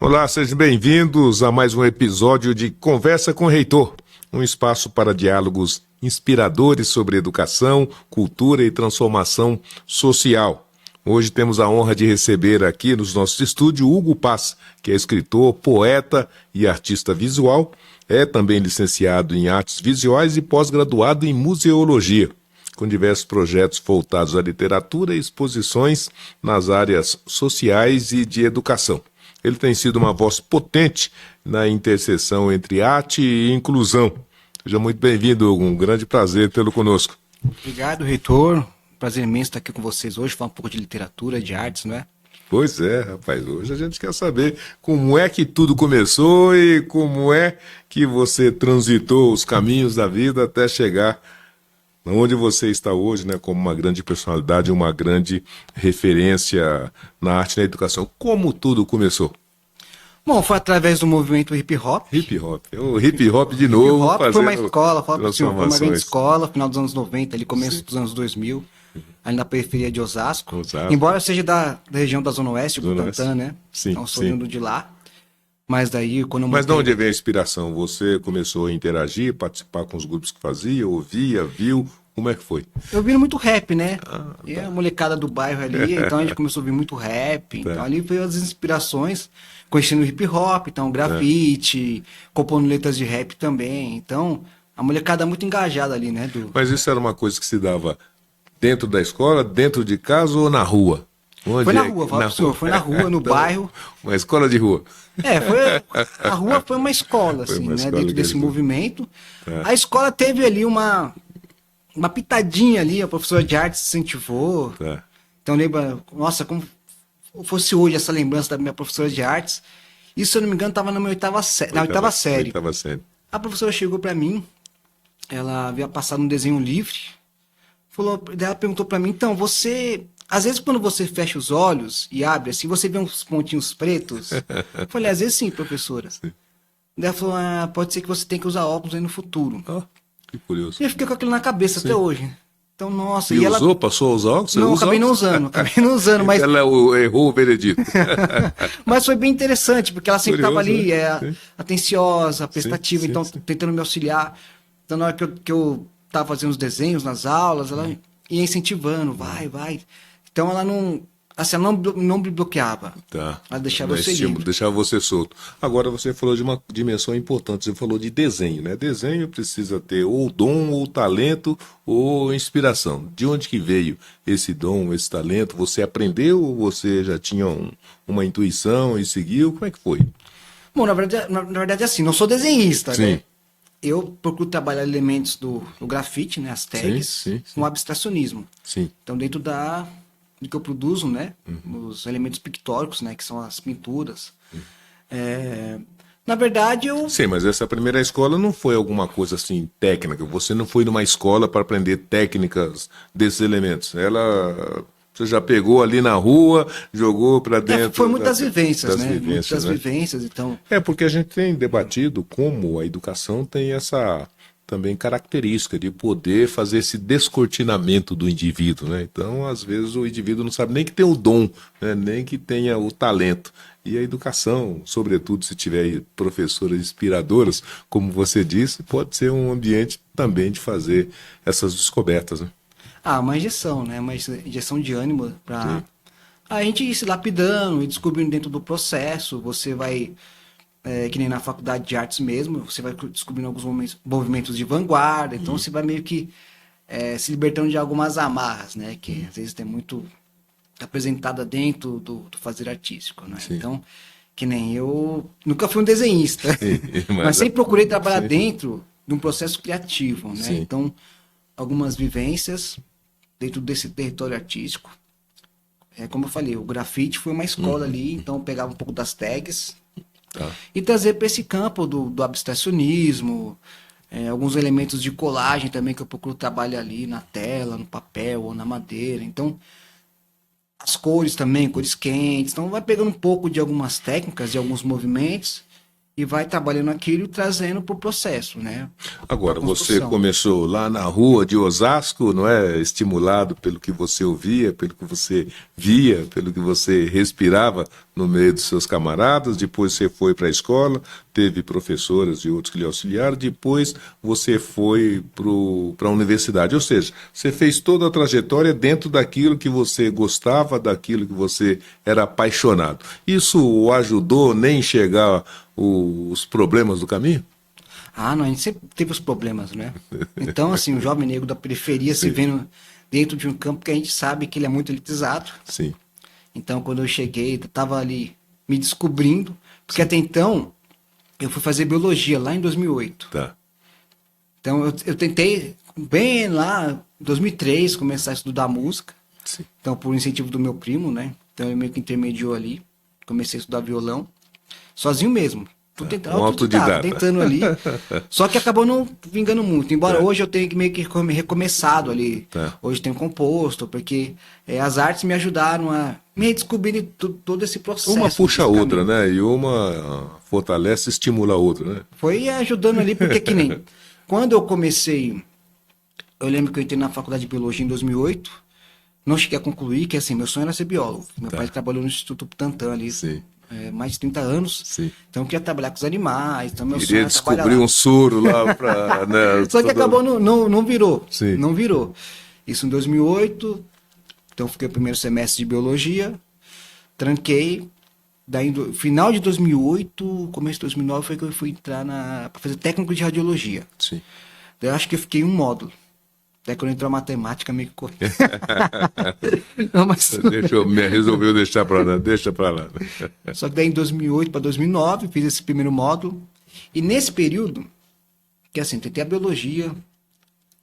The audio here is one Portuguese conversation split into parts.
Olá, sejam bem-vindos a mais um episódio de Conversa com o Reitor, um espaço para diálogos inspiradores sobre educação, cultura e transformação social. Hoje temos a honra de receber aqui nos nossos estúdios Hugo Paz, que é escritor, poeta e artista visual, é também licenciado em artes visuais e pós-graduado em museologia, com diversos projetos voltados à literatura e exposições nas áreas sociais e de educação. Ele tem sido uma voz potente na interseção entre arte e inclusão. Seja muito bem-vindo, Hugo. Um grande prazer tê-lo conosco. Obrigado, reitor. Prazer imenso estar aqui com vocês hoje, falar um pouco de literatura, de artes, não é? Pois é, rapaz. Hoje a gente quer saber como é que tudo começou e como é que você transitou os caminhos da vida até chegar onde você está hoje, né, como uma grande personalidade, uma grande referência na arte e na educação. Como tudo começou? Bom, foi através do movimento hip hop. Hip hop. O hip hop de novo. Hip hop foi uma escola, foi uma transformações. grande escola, final dos anos 90, ali, começo dos anos 2000, ali na periferia de Osasco. Embora eu seja da região da Zona Oeste, Butantã, né? Sim, então sou indo de lá. Mas daí, quando eu Mas de onde veio a inspiração? Você começou a interagir, participar com os grupos que fazia, ouvia, viu? Como é que foi? Eu vi muito rap, né? E a molecada do bairro ali, então a gente começou a ouvir muito rap. Então ali veio as inspirações, conhecendo hip hop, então grafite, compondo letras de rap também. Então, a molecada muito engajada ali, né? Mas isso era uma coisa que se dava dentro da escola, dentro de casa ou na rua? Onde foi na rua, fala pro senhor, foi na rua, no bairro. Uma escola de rua. A rua foi uma escola, assim, né? Dentro desse movimento. A escola teve ali uma pitadinha ali, a professora de arte se incentivou. Então lembra, nossa, como fosse hoje essa lembrança da minha professora de artes. Isso, se eu não me engano, estava na minha oitava série. A professora chegou para mim, ela havia passado um desenho livre, ela perguntou para mim, então, você... Às vezes, quando você fecha os olhos e abre assim, você vê uns pontinhos pretos? Eu falei, às vezes sim, professora. Sim. Daí ela falou, pode ser que você tenha que usar óculos aí no futuro. Que curioso. E eu fiquei com aquilo na cabeça até hoje. Então, nossa... E ela passou a usar óculos? Não, acabei não usando, mas... Ela errou o veredito. Mas foi bem interessante, porque ela sempre estava ali, atenciosa, prestativa, então tentando me auxiliar. Então, na hora que eu estava fazendo os desenhos nas aulas, ela ia incentivando, vai. Então ela não me bloqueava. Ela deixava você livre. Deixava você solto. Agora você falou de uma dimensão importante, você falou de desenho, né? Desenho precisa ter ou dom, ou talento, ou inspiração. De onde que veio esse dom, esse talento? Você aprendeu ou você já tinha uma intuição e seguiu? Como é que foi? Bom, na verdade assim, não sou desenhista, né? Eu procuro trabalhar elementos do grafite, né? As tags, com abstracionismo. Então dentro do que eu produzo, né? Os elementos pictóricos, né? Que são as pinturas. Na verdade, eu... Sim, mas essa primeira escola não foi alguma coisa assim técnica. Você não foi numa escola para aprender técnicas desses elementos. Você já pegou ali na rua, jogou para dentro... Foi muitas vivências, né? Muitas vivências, então... porque a gente tem debatido como a educação tem essa... também característica de poder fazer esse descortinamento do indivíduo, né? Então, às vezes, o indivíduo não sabe nem que tem o dom, né? Nem que tenha o talento. E a educação, sobretudo se tiver professoras inspiradoras, como você disse, pode ser um ambiente também de fazer essas descobertas, né? Uma injeção, né? Uma injeção de ânimo para a gente ir se lapidando e descobrindo dentro do processo. Você vai... que nem na faculdade de artes mesmo, você vai descobrindo alguns movimentos de vanguarda, então você vai meio que se libertando de algumas amarras, né, que às vezes tem muito apresentada dentro do fazer artístico, né? Então, que nem eu nunca fui um desenhista, mas sempre procurei trabalhar dentro de um processo criativo, né? Então, algumas vivências dentro desse território artístico, como eu falei, o grafite foi uma escola ali, então eu pegava um pouco das tags, e trazer para esse campo do abstracionismo, alguns elementos de colagem também que eu procuro trabalhar ali na tela, no papel ou na madeira. Então, as cores também, cores quentes. Então, vai pegando um pouco de algumas técnicas, de alguns movimentos e vai trabalhando aquilo e trazendo para o processo, né? Agora, Pra você construção. começou lá na rua de Osasco, não é? Estimulado pelo que você ouvia, pelo que você via, pelo que você respirava no meio dos seus camaradas. Depois você foi para a escola, teve professoras e outros que lhe auxiliaram. Depois você foi para a universidade. Ou seja, você fez toda a trajetória dentro daquilo que você gostava, daquilo que você era apaixonado. Isso o ajudou nem enxergar os problemas do caminho? Ah, não, a gente sempre teve os problemas, né? Então, assim, o jovem negro da periferia se vendo dentro de um campo que a gente sabe que ele é muito elitizado. Sim, Então, quando eu cheguei, eu tava ali me descobrindo, porque até então eu fui fazer biologia lá em 2008. tá. Então, eu tentei, bem lá, em 2003, começar a estudar música. Sim. Então, por incentivo do meu primo, né? Então, ele meio que intermediou ali. Comecei a estudar violão, sozinho mesmo. Tô tentando, Um autodidata. tentando ali. Só que acabou não vingando muito. Embora Tá. hoje eu tenha que meio que recomeçado ali. Tá. Hoje tenho composto, porque as artes me ajudaram a me redescobrir todo esse processo. Uma puxa a esse outra, caminho. né? E uma fortalece, estimula a outra, né? Foi ajudando ali, porque que nem... Quando eu comecei... Eu lembro que eu entrei na faculdade de biologia em 2008. Não cheguei a concluir, que assim, meu sonho era ser biólogo. Meu Tá. pai trabalhou no Instituto Butantan ali. Sim. Mais de 30 anos. Sim. Então eu queria trabalhar com os animais. Então meu sonho Queria era trabalhar descobrir lá. um soro lá para... Né, Só que acabou, não virou. Sim. Não virou. Isso em 2008. Então eu fiquei no primeiro semestre de biologia. Tranquei. Daí, no final de 2008, começo de 2009, foi que eu fui entrar para fazer técnico de radiologia. Sim. Daí eu acho que eu fiquei em um módulo. Daí quando entrou a matemática, meio que corri. Não, mas... Resolveu deixar para lá, deixa para lá. Só que daí em 2008 para 2009, fiz esse primeiro módulo. E nesse período, que assim, tentei a biologia,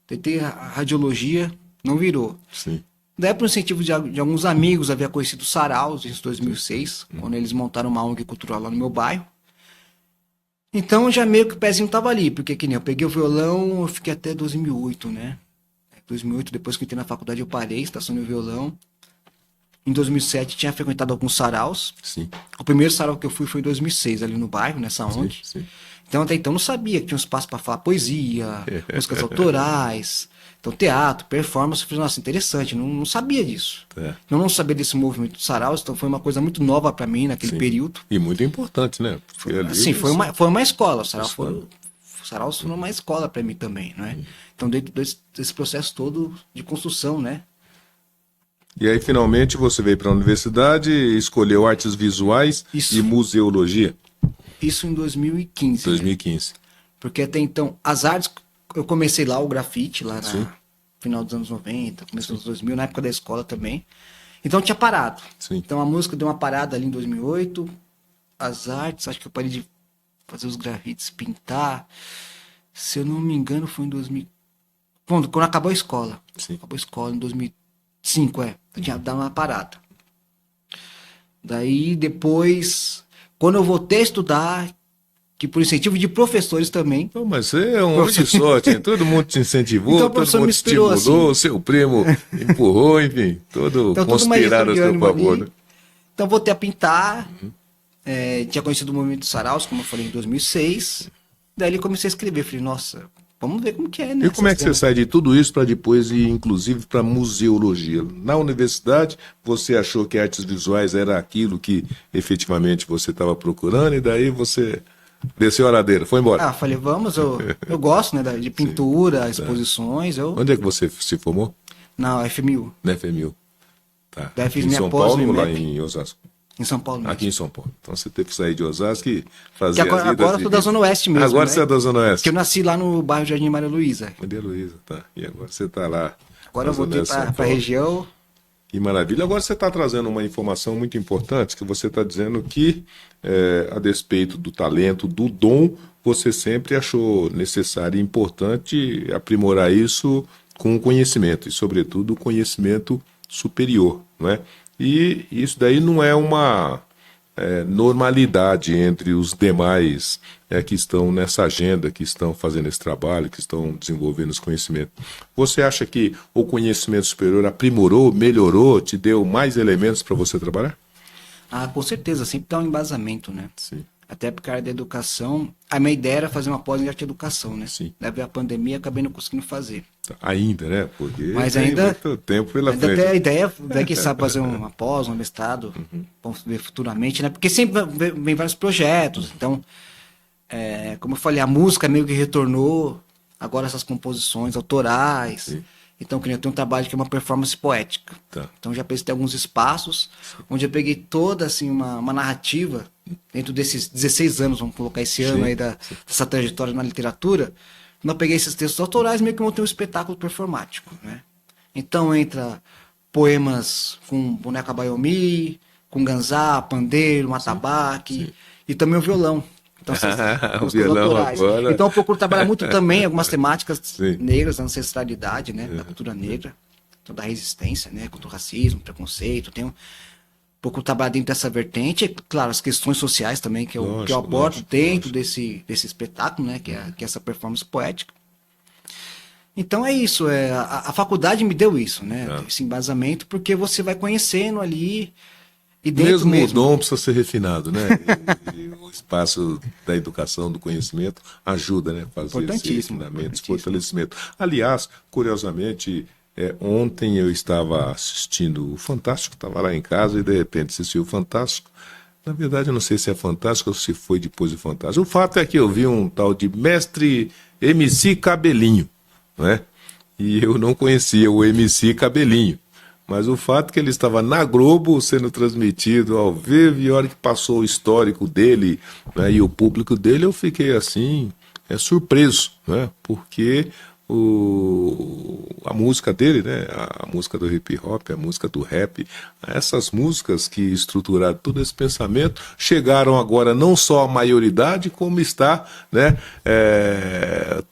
tentei a radiologia, não virou. Sim. Daí, por incentivo de alguns amigos, havia conhecido o Saraus em 2006, quando eles montaram uma ONG cultural lá no meu bairro. Então, já meio que o pezinho tava ali, porque que nem eu peguei o violão, eu fiquei até 2008, né? 2008, depois que eu entrei na faculdade, eu parei, estacionei o violão. Em 2007, tinha frequentado alguns saraus. Sim. O primeiro sarau que eu fui foi em 2006, ali no bairro, nessa ONG. Sim. Então, até então, não sabia que tinha um espaço para falar poesia, músicas autorais, então teatro, performance. Eu falei, nossa, interessante, não sabia disso. É. Eu não sabia desse movimento de saraus, então foi uma coisa muito nova para mim naquele Sim. período. E muito importante, né? Porque ali Sim, foi uma escola. Os Escola. saraus foram uma escola para mim também, não é? Então, dentro desse processo todo de construção, né? E aí, finalmente, você veio para a universidade, escolheu artes visuais Isso. e museologia. Isso em 2015. 2015. Porque até então, as artes, eu comecei lá o grafite, lá Sim. no final dos anos 90, começo dos anos 2000, na época da escola também. Então tinha parado. Sim. Então a música deu uma parada ali em 2008. As artes, acho que eu parei de fazer os grafites, pintar. Se eu não me engano, foi em 2000. Bom, quando acabou a escola. Sim. Acabou a escola em 2005, Eu tinha dado uma parada. Daí depois, quando eu voltei a estudar, que por incentivo de professores também. Não, mas você é um homem de sorte, hein? Todo mundo te incentivou, Então, o todo professor mundo me te inspirou, estimulou, seu primo empurrou, enfim, todo Então, tudo uma conspiraram a injeção seu de ânimo favor, ali. né? Então voltei a pintar. Tinha conhecido o movimento Saraus, como eu falei, em 2006. Daí comecei a escrever. Falei, nossa, vamos ver como que é, né? E como é que você sai de tudo isso para depois ir, inclusive, para museologia? Na universidade, você achou que artes visuais era aquilo que efetivamente você estava procurando, e daí você desceu a ladeira, foi embora. Ah, falei, vamos, eu gosto, né, de pintura, exposições. Onde é que você se formou? Na FMU, Na FMU. Tá. Daí fiz Em minha São pós Paulo no ou lá IMEP. em Osasco? em São Paulo mesmo. Aqui em São Paulo. Então você teve que sair de Osasco e fazer Que agora, a vida agora eu sou da Zona Oeste mesmo. Agora né? você é da Zona Oeste. Porque eu nasci lá no bairro Jardim Maria Luísa. Maria Luísa, tá. E agora você está lá. Agora na eu Zona voltei Oeste de São para a Paulo. região. Que maravilha. Agora você está trazendo uma informação muito importante, que você está dizendo que, a despeito do talento, do dom, você sempre achou necessário e importante aprimorar isso com o conhecimento, e sobretudo o conhecimento superior, não é? E isso daí não é uma normalidade entre os demais que estão nessa agenda, que estão fazendo esse trabalho, que estão desenvolvendo esse conhecimento. Você acha que o conhecimento superior aprimorou, melhorou, te deu mais elementos para você trabalhar? Ah, com certeza, sempre dá um embasamento, né? Sim. Até porque a área da educação, a minha ideia era fazer uma pós em arte e educação, né? Sim. Daí veio a pandemia, acabei não conseguindo fazer. Ainda, né? Porque Mas tem ainda, muito tempo pela ainda frente. tem a ideia, daí quem sabe fazer uma pós, um mestrado, vamos ver futuramente, né? Porque sempre vem vários projetos, então, como eu falei, a música meio que retornou, agora essas composições autorais. Sim. Então, eu tenho um trabalho que é uma performance poética. Tá. Então, já apresentei alguns espaços onde eu peguei toda assim, uma narrativa dentro desses 16 anos, vamos colocar esse ano aí dessa trajetória na literatura. Eu peguei esses textos autorais meio que montei um espetáculo performático, né? Então, entra poemas com boneca Bayomi, com ganzá, pandeiro, um atabaque e também o violão. Então, O violão agora. Então eu procuro trabalhar muito também algumas temáticas Sim. negras, da ancestralidade, né? Da cultura negra, então, da resistência, né? Contra o racismo, preconceito. Procuro trabalhar dentro dessa vertente. E, claro, as questões sociais também, que eu abordo dentro desse espetáculo, né? Que é essa performance poética. Então é isso. A faculdade me deu isso, né? Esse embasamento, porque você vai conhecendo ali. E mesmo o dom precisa ser refinado, né? E o espaço da educação, do conhecimento, ajuda, né? Fazer esse refinamento, esse fortalecimento. Aliás, curiosamente, ontem eu estava assistindo o Fantástico, estava lá em casa e de repente assisti o Fantástico. Na verdade, eu não sei se é Fantástico ou se foi depois do Fantástico. O fato é que eu vi um tal de Mestre MC Cabelinho, não é? E eu não conhecia o MC Cabelinho. Mas o fato é que ele estava na Globo sendo transmitido ao vivo e a hora que passou o histórico dele, né, e o público dele, eu fiquei assim, surpreso, né, porque a música dele, né, a música do hip hop, a música do rap, essas músicas que estruturaram todo esse pensamento chegaram agora não só à maioridade, como está, né,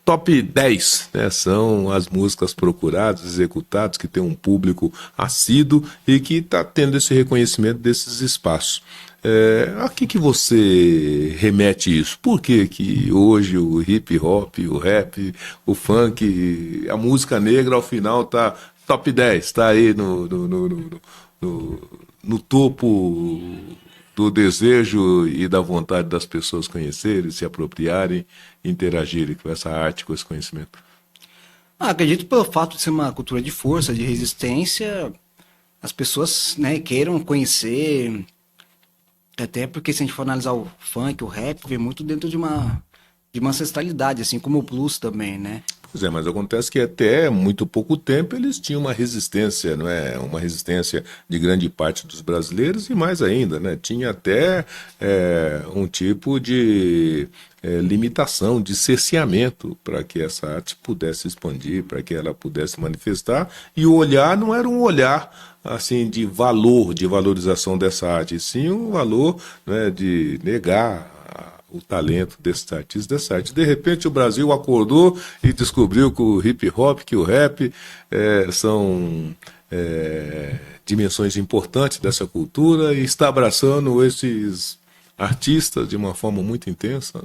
top 10, né, são as músicas procuradas, executadas, que tem um público assíduo e que está tendo esse reconhecimento desses espaços. A que você remete isso? Por que hoje o hip hop, o rap, o funk, a música negra ao final está top 10, está aí no topo do desejo e da vontade das pessoas conhecerem, se apropriarem, interagirem com essa arte, com esse conhecimento? Acredito pelo fato de ser uma cultura de força, de resistência, as pessoas, né, queiram conhecer. Até porque se a gente for analisar o funk, o rap, vem muito dentro de uma ancestralidade, assim como o blues também, né? Pois é, mas acontece que até muito pouco tempo eles tinham uma resistência, não é? Uma resistência de grande parte dos brasileiros e mais ainda, né? Tinha até um tipo de limitação, de cerceamento para que essa arte pudesse expandir, para que ela pudesse manifestar, e o olhar não era um olhar assim de valor, de valorização dessa arte, e sim um valor, né, de negar o talento desses artistas, dessa arte. De repente o Brasil acordou e descobriu que o hip hop, que o rap são dimensões importantes dessa cultura e está abraçando esses artistas de uma forma muito intensa,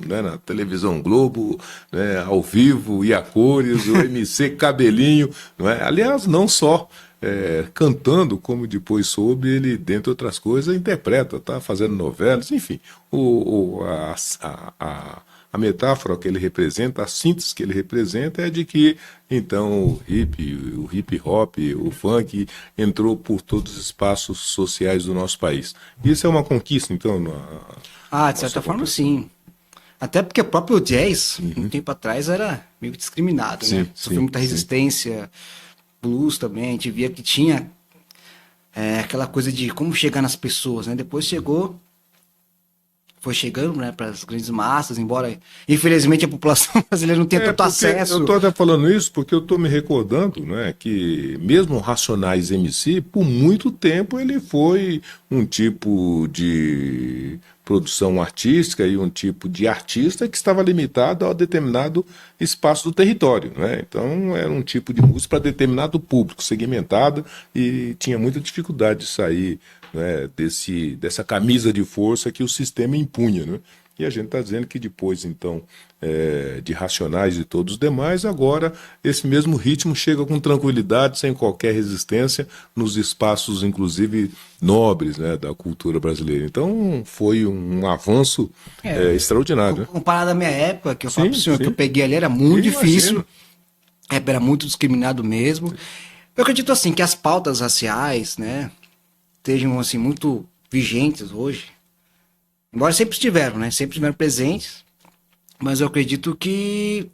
né, na televisão Globo, né, ao vivo e a cores, o MC Cabelinho, não é? Aliás, não só cantando, como depois soube, ele, dentre outras coisas, interpreta, tá fazendo novelas, enfim, a metáfora que ele representa, a síntese que ele representa é de que, então, o hip hop, o funk entrou por todos os espaços sociais do nosso país. Isso é uma conquista, então? De certa forma, sim. Até porque o próprio jazz, um tempo atrás, era meio discriminado, sim, né? Sofreu muita resistência. Blues também, a gente via que tinha aquela coisa de como chegar nas pessoas, né? Depois foi chegando, né, para as grandes massas, embora infelizmente a população brasileira não tenha tanto acesso. Eu estou até falando isso porque eu estou me recordando, né, que mesmo o Racionais MC, por muito tempo ele foi um tipo de produção artística e um tipo de artista que estava limitado a determinado espaço do território, né? Então era um tipo de música para determinado público, segmentado, e tinha muita dificuldade de sair, né, dessa camisa de força que o sistema impunha, né? E a gente está dizendo que depois, então, de Racionais e todos os demais, agora esse mesmo ritmo chega com tranquilidade, sem qualquer resistência, nos espaços, inclusive, nobres, né, da cultura brasileira. Então, foi um avanço extraordinário. Né? Comparado à minha época, que eu falo pro senhor sim. que eu peguei ali, era muito Eu difícil. imagino. Era muito discriminado mesmo. Eu acredito, assim, que as pautas raciais, né, estejam, assim, muito vigentes hoje. Embora sempre estiveram, né, sempre estiveram presentes. Mas eu acredito que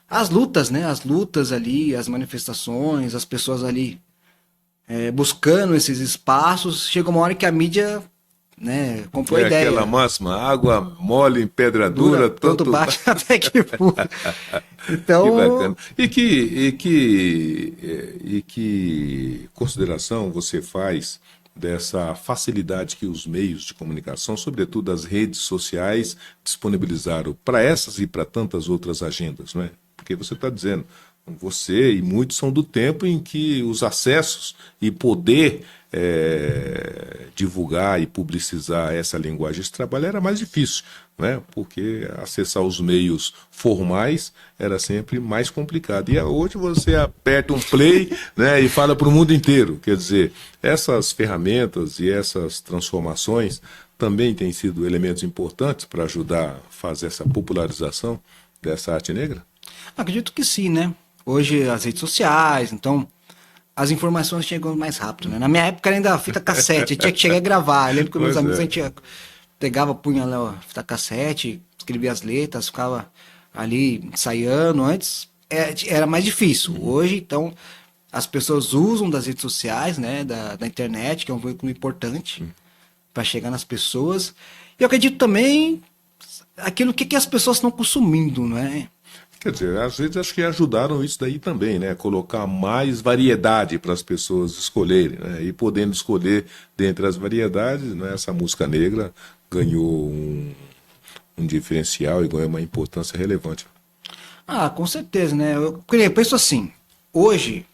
as lutas, né, as lutas ali, as manifestações, as pessoas ali buscando esses espaços, chega uma hora que a mídia, né, comprou a ideia. Aquela máxima, água mole em pedra dura, tanto bate até que fura. Então, que bacana. E que consideração você faz dessa facilidade que os meios de comunicação, sobretudo as redes sociais, disponibilizaram para essas e para tantas outras agendas, não é? Porque você está dizendo, você e muitos são do tempo em que os acessos e poder divulgar e publicizar essa linguagem de trabalho era mais difícil, né? Porque acessar os meios formais era sempre mais complicado. E hoje você aperta um play, né, e fala para o mundo inteiro. Quer dizer, essas ferramentas e essas transformações também têm sido elementos importantes para ajudar a fazer essa popularização dessa arte negra? acredito que sim, né? Hoje as redes sociais, então as informações chegam mais rápido, né? Na minha época era ainda fita cassete, tinha que chegar e gravar. Eu lembro que meus amigos, a gente pegava, punha lá a fita cassete, escrevia as letras, ficava ali ensaiando. Antes era mais difícil. Hoje, então, as pessoas usam das redes sociais, né? Da internet, que é um veículo importante para chegar nas pessoas. E eu acredito também aquilo que as pessoas estão consumindo, não é? Quer dizer, às vezes acho que ajudaram isso daí também, né? Colocar mais variedade para as pessoas escolherem, né? E podendo escolher dentre as variedades, né? Essa música negra ganhou um diferencial e ganhou uma importância relevante. Ah, com certeza, né? Eu penso assim, hoje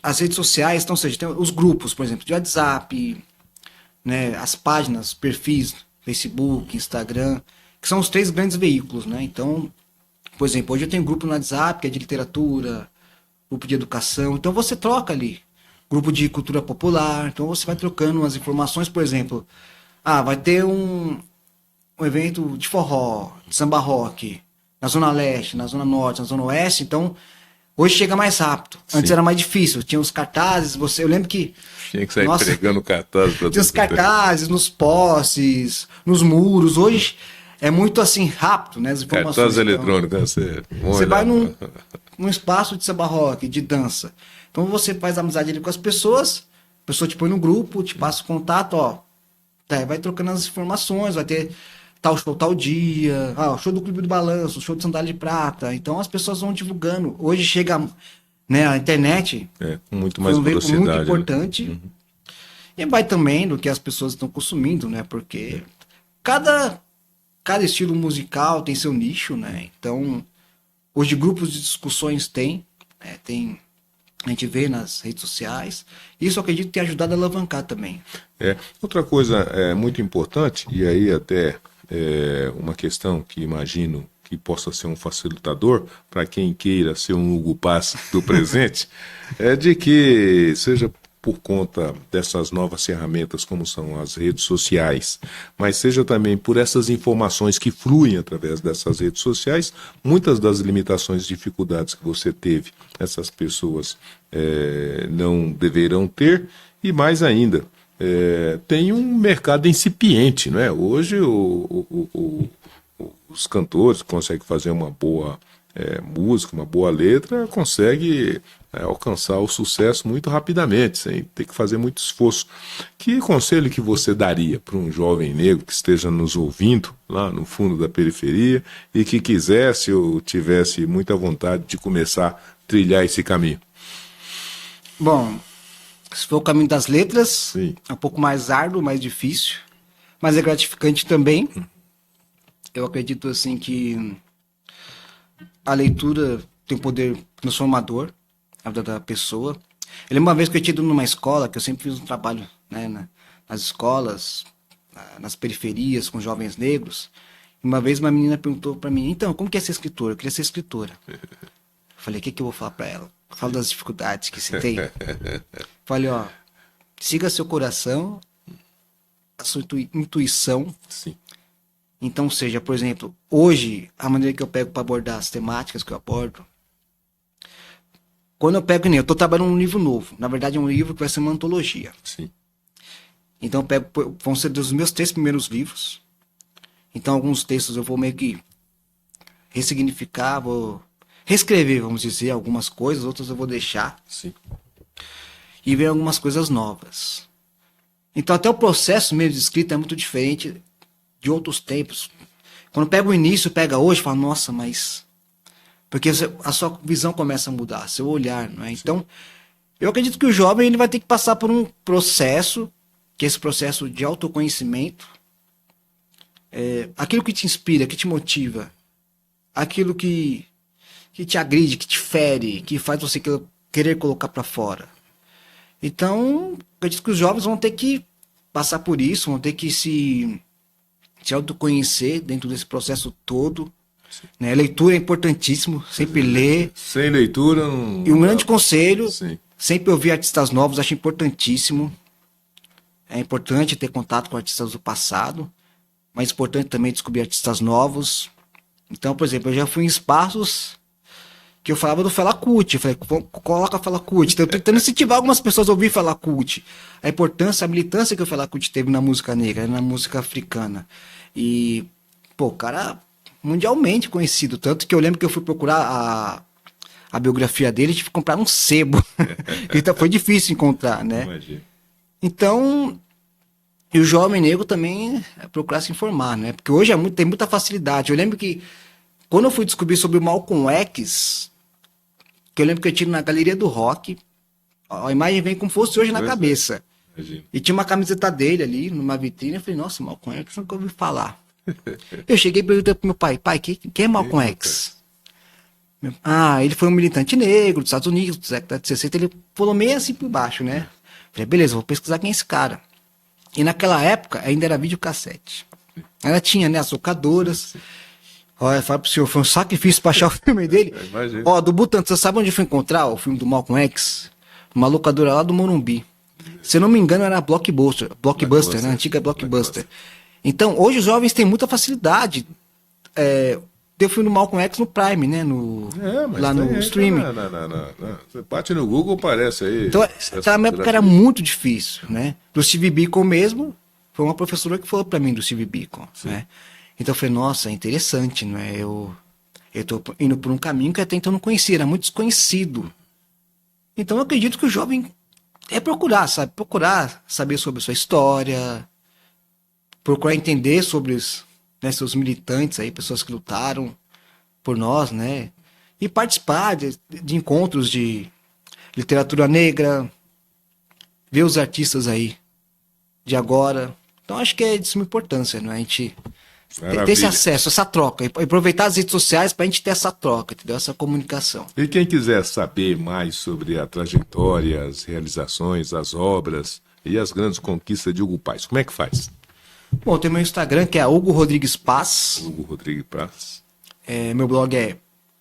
as redes sociais, então, ou seja, tem os grupos, por exemplo, de WhatsApp, né? As páginas, perfis, Facebook, Instagram, que são os 3 grandes veículos, né? Então, por exemplo, hoje eu tenho um grupo no WhatsApp que é de literatura, grupo de educação, então você troca ali. Grupo de cultura popular, então você vai trocando as informações, por exemplo, vai ter um evento de forró, de samba rock, na Zona Leste, na Zona Norte, na Zona Oeste, então hoje chega mais rápido. Antes era mais difícil, tinha os cartazes, eu lembro que... Tinha que sair pregando cartazes. Tinha os cartazes nos postes, nos muros, hoje... É muito assim, rápido, né? As informações. Cartaz eletrônico, né? Você vai num espaço de samba rock, de dança. Então você faz amizade ali com as pessoas, a pessoa te põe no grupo, te passa o contato, vai trocando as informações, vai ter tal show tal dia, o show do Clube do Balanço, o show de Sandália de Prata. Então as pessoas vão divulgando. Hoje chega, né, a internet. Com muito mais velocidade. Muito importante. Né? E vai também do que as pessoas estão consumindo, né? Porque cada estilo musical tem seu nicho, né? Então, hoje grupos de discussões a gente vê nas redes sociais. Isso eu acredito que tem ajudado a alavancar também. Outra coisa muito importante, e aí até uma questão que imagino que possa ser um facilitador para quem queira ser um Hugo Paz do presente, é de que seja por conta dessas novas ferramentas como são as redes sociais, mas seja também por essas informações que fluem através dessas redes sociais, muitas das limitações e dificuldades que você teve, essas pessoas não deverão ter, e mais ainda, tem um mercado incipiente, não é? Hoje os cantores conseguem fazer uma boa música, uma boa letra, consegue alcançar o sucesso muito rapidamente, sem ter que fazer muito esforço. Que conselho que você daria para um jovem negro que esteja nos ouvindo lá no fundo da periferia e que quisesse ou tivesse muita vontade de começar a trilhar esse caminho? Bom, se for o caminho das letras, Sim. É um pouco mais árduo, mais difícil, mas é gratificante também. Eu acredito assim que a leitura tem um poder transformador na vida da pessoa. Eu lembro uma vez que eu tinha ido numa escola, que eu sempre fiz um trabalho, né, nas escolas, nas periferias com jovens negros. Uma vez uma menina perguntou para mim, então, como que é ser escritora? Eu queria ser escritora. Eu falei, o que eu vou falar para ela? Eu falo das dificuldades que você tem. Falei, ó, siga seu coração, a sua intuição. Sim. Então, seja, por exemplo, hoje, a maneira que eu pego para abordar as temáticas que eu abordo, quando eu pego, eu tô trabalhando um livro novo. Na verdade, é um livro que vai ser uma antologia. Sim. Então, eu pego, vão ser dos meus 3 primeiros livros. Então, alguns textos eu vou meio que ressignificar, vou reescrever, vamos dizer, algumas coisas, outras eu vou deixar. Sim. E ver algumas coisas novas. Então, até o processo mesmo de escrita é muito diferente de outros tempos. Quando pega o início, pega hoje, fala, nossa, mas... Porque a sua visão começa a mudar, seu olhar, não é? Então, eu acredito que o jovem ele vai ter que passar por um processo, que é esse processo de autoconhecimento, aquilo que te inspira, que te motiva, aquilo que te agride, que te fere, que faz você querer colocar para fora. Então, acredito que os jovens vão ter que passar por isso, vão ter que se autoconhecer dentro desse processo todo. Né? Leitura é importantíssimo, sempre ler. Sem leitura não... E um grande conselho, Sim. sempre ouvir artistas novos, acho importantíssimo. É importante ter contato com artistas do passado, mas é importante também descobrir artistas novos. Então, por exemplo, eu já fui em espaços que eu falava do Fela Kuti. Eu falei, coloca Fela Kuti. Então, eu tô tentando incentivar algumas pessoas a ouvir Fela Kuti. A importância, a militância que o Fela Kuti teve na música negra, na música africana. E, pô, o cara mundialmente conhecido. Tanto que eu lembro que eu fui procurar a biografia dele e tive que comprar um sebo. Então, foi difícil encontrar, né? Imagina. Então, e o jovem negro também é procurar se informar, né? Porque hoje tem muita facilidade. Eu lembro que quando eu fui descobrir sobre o Malcolm X, que eu lembro que eu tive na Galeria do Rock, a imagem vem como fosse hoje na cabeça. Imagina. E tinha uma camiseta dele ali, numa vitrine. Eu falei, nossa, Malcolm X, nunca ouvi falar. Eu cheguei e perguntei pro meu pai, quem é Malcolm X? Ele foi um militante negro dos Estados Unidos, dos décadas de 60. Ele falou meio assim por baixo, né? Falei, beleza, vou pesquisar quem é esse cara. E naquela época ainda era videocassete. Ela tinha, né, as locadoras. Olha, eu falo pro senhor, foi um sacrifício pra achar o filme dele. Ó, do Butantan, você sabe onde eu fui encontrar o filme do Malcolm X? Uma locadora lá do Morumbi. Se eu não me engano, era Blockbuster, né? Antiga Blockbuster. Então, hoje os jovens têm muita facilidade. Eu fui no Malcolm X no Prime, né? Lá no streaming. Não. Você bate no Google, aparece aí. Então, naquela época era muito difícil, né? Do Steve Biko mesmo, foi uma professora que falou pra mim do Steve Biko, né? Então eu falei, nossa, é interessante, não é? Eu tô indo por um caminho que até então eu não conhecia, era muito desconhecido. Então eu acredito que o jovem é procurar, sabe? Procurar saber sobre a sua história, procurar entender sobre seus militantes aí, pessoas que lutaram por nós, né? E participar de encontros de literatura negra, ver os artistas aí de agora. Então acho que é de suma importância, né? A gente ter esse acesso, essa troca, e aproveitar as redes sociais para a gente ter essa troca, entendeu? Essa comunicação. E quem quiser saber mais sobre a trajetória, as realizações, as obras e as grandes conquistas de Hugo Paz, como é que faz? Bom, tem meu Instagram, que é Hugo Rodrigues Paz. Hugo Rodrigues Paz. Meu blog é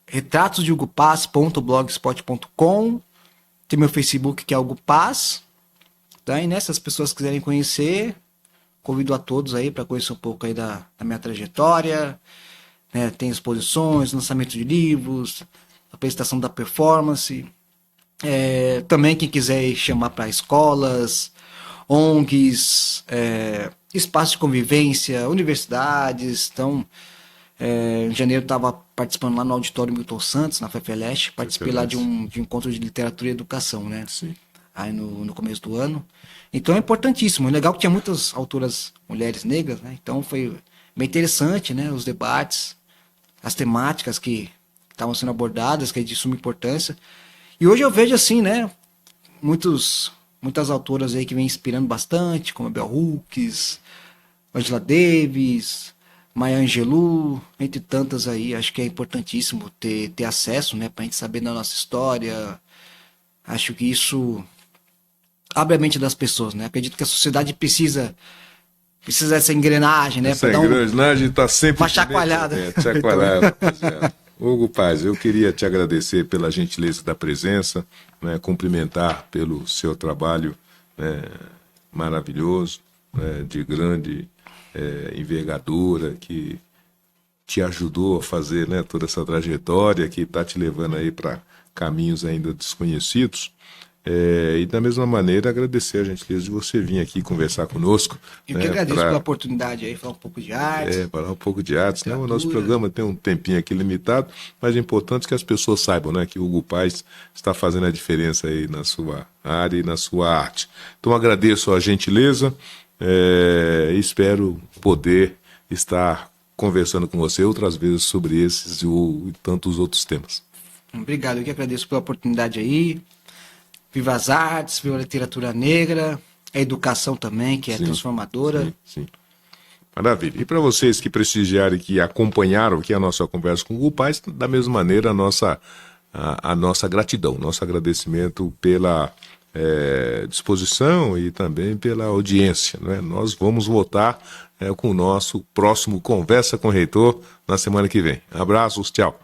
retratosdehugopaz.blogspot.com. Tem meu Facebook, que é Hugo Paz. Tá? E nessas pessoas quiserem conhecer, convido a todos aí para conhecer um pouco aí da minha trajetória. Né? Tem exposições, lançamento de livros, apresentação da performance. Também quem quiser chamar para escolas, ONGs, espaços de convivência, universidades. Então, em janeiro estava participando lá no Auditório Milton Santos, na FEFELESH. Participei lá de um encontro de literatura e educação, né? Sim. Aí no começo do ano. Então é importantíssimo. É legal que tinha muitas autoras mulheres negras, né? Então foi bem interessante, né? Os debates, as temáticas que estavam sendo abordadas, que é de suma importância. E hoje eu vejo assim, né? Muitas autoras aí que vêm inspirando bastante, como a Bell Hooks, Angela Davis, Maya Angelou, entre tantas aí. Acho que é importantíssimo ter acesso, né? Pra gente saber da nossa história. Acho que isso abre a mente das pessoas, né? Acredito que a sociedade precisa precisa dessa engrenagem, né? Essa Pra dar engrenagem está sempre... uma chacoalhada. Chacoalhada, rapaziada. Hugo Paz, eu queria te agradecer pela gentileza da presença, né, cumprimentar pelo seu trabalho, né, maravilhoso, né, de grande envergadura, que te ajudou a fazer, né, toda essa trajetória, que está te levando aí para caminhos ainda desconhecidos. E da mesma maneira agradecer a gentileza de você vir aqui conversar conosco. Eu que agradeço pela oportunidade aí, falar um pouco de arte. Falar um pouco de artes, né? O nosso programa tem um tempinho aqui limitado, mas é importante que as pessoas saibam, né, que o Hugo Paz está fazendo a diferença aí na sua área e na sua arte. Então agradeço a gentileza e espero poder estar conversando com você outras vezes sobre esses e tantos outros temas. Obrigado, eu que agradeço pela oportunidade aí. Viva as artes, viva a literatura negra, a educação também, que é transformadora. Sim, sim. Maravilha. E para vocês que prestigiaram e que acompanharam aqui a nossa conversa com o Hugo Paz, da mesma maneira a nossa gratidão, nosso agradecimento pela disposição e também pela audiência, né? Nós vamos voltar com o nosso próximo Conversa com o Reitor na semana que vem. Abraços, tchau.